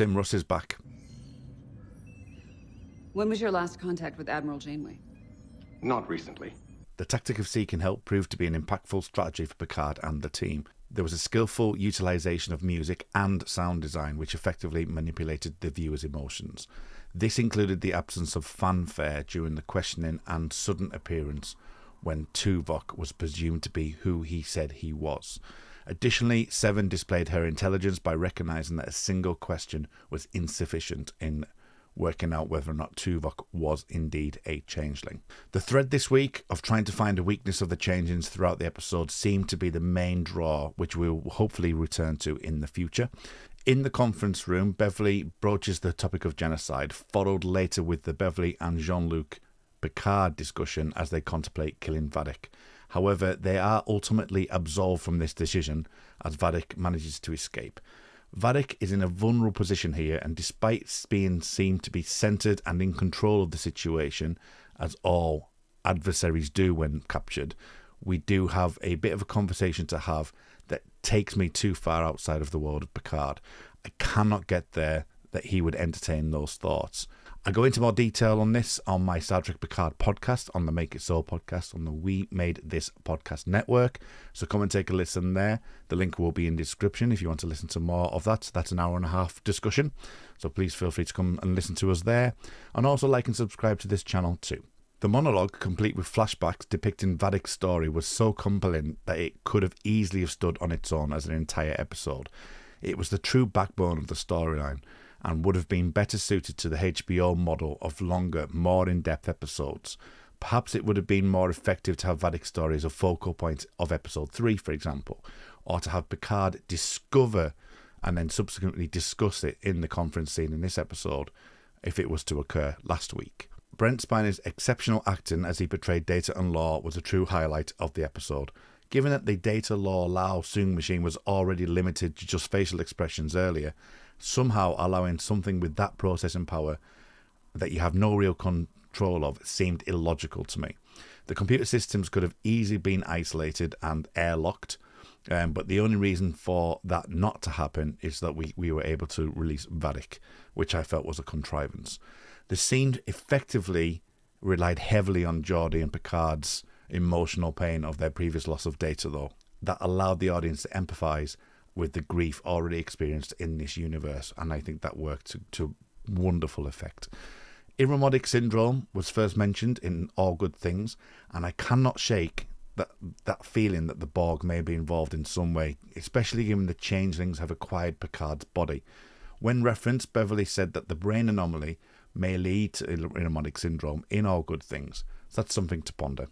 Tim Russ is back. When was your last contact with Admiral Janeway? Not recently. The tactic of seeking help proved to be an impactful strategy for Picard and the team. There was a skillful utilisation of music and sound design which effectively manipulated the viewer's emotions. This included the absence of fanfare during the questioning and sudden appearance when Tuvoc was presumed to be who he said he was. Additionally, Seven displayed her intelligence by recognising that a single question was insufficient in working out whether or not Tuvoc was indeed a changeling. The thread this week of trying to find a weakness of the changelings throughout the episode seemed to be the main draw, which we'll hopefully return to in the future. In the conference room, Beverly broaches the topic of genocide, followed later with the Beverly and Jean-Luc Picard discussion as they contemplate killing Vadic. However, they are ultimately absolved from this decision as Vadic manages to escape. Vadic is in a vulnerable position here, and despite being seen to be centred and in control of the situation, as all adversaries do when captured, we do have a bit of a conversation to have that takes me too far outside of the world of Picard. I cannot get there that he would entertain those thoughts. I go into more detail on this on my Star Trek Picard podcast, on the Make It So podcast, on the We Made This podcast network. So come and take a listen there. The link will be in the description if you want to listen to more of that. That's an hour and a half discussion. So please feel free to come and listen to us there. And also like and subscribe to this channel too. The monologue, complete with flashbacks depicting Vadic's story, was so compelling that it could have easily have stood on its own as an entire episode. It was the true backbone of the storyline, and would have been better suited to the HBO model of longer, more in-depth episodes. Perhaps it would have been more effective to have Vadic's story as a focal point of episode 3, for example, or to have Picard discover and then subsequently discuss it in the conference scene in this episode, if it was to occur last week. Brent Spiner's exceptional acting as he portrayed Data and Law was a true highlight of the episode. Given that the Data Law Lao Soong machine was already limited to just facial expressions earlier, somehow allowing something with that processing power that you have no real control of seemed illogical to me. The computer systems could have easily been isolated and airlocked, but the only reason for that not to happen is that we were able to release Vadic, which I felt was a contrivance. The scene effectively relied heavily on Geordi and Picard's emotional pain of their previous loss of Data, though. That allowed the audience to empathise with the grief already experienced in this universe, and I think that worked to wonderful effect. Irumodic syndrome was first mentioned in All Good Things, and I cannot shake that feeling that the Borg may be involved in some way, especially given the changelings have acquired Picard's body. When referenced, Beverly said that the brain anomaly may lead to Irumodic syndrome in All Good Things, so that's something to ponder.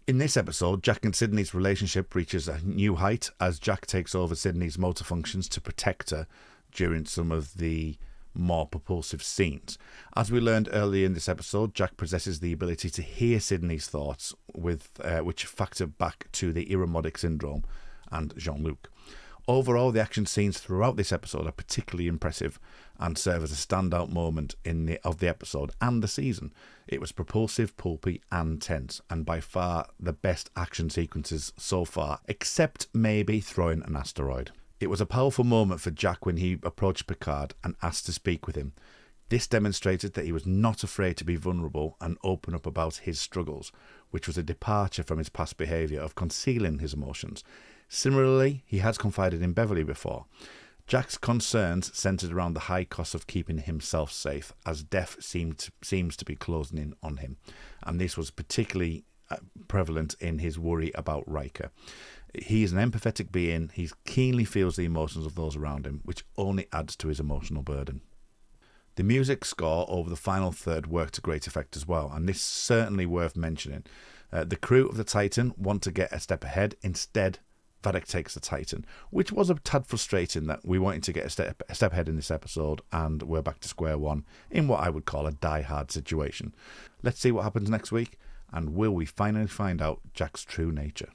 In this episode, Jack and Sydney's relationship reaches a new height as Jack takes over Sydney's motor functions to protect her during some of the more propulsive scenes. As we learned earlier in this episode, Jack possesses the ability to hear Sydney's thoughts, which factor back to the Irumodic syndrome and Jean-Luc. Overall, the action scenes throughout this episode are particularly impressive and serve as a standout moment of the episode and the season. It was propulsive, pulpy and tense, and by far the best action sequences so far, except maybe throwing an asteroid. It was a powerful moment for Jack when he approached Picard and asked to speak with him. This demonstrated that he was not afraid to be vulnerable and open up about his struggles, which was a departure from his past behaviour of concealing his emotions. Similarly, he has confided in Beverly before. Jack's concerns centred around the high cost of keeping himself safe, as death seems to be closing in on him, and this was particularly prevalent in his worry about Riker. He is an empathetic being. He keenly feels the emotions of those around him, which only adds to his emotional burden. The music score over the final third worked to great effect as well, and this is certainly worth mentioning. The crew of the Titan want to get a step ahead. Instead, Vadic takes the Titan, which was a tad frustrating that we wanted to get a step ahead in this episode, and we're back to square one in what I would call a die-hard situation. Let's see what happens next week, and will we finally find out Jack's true nature?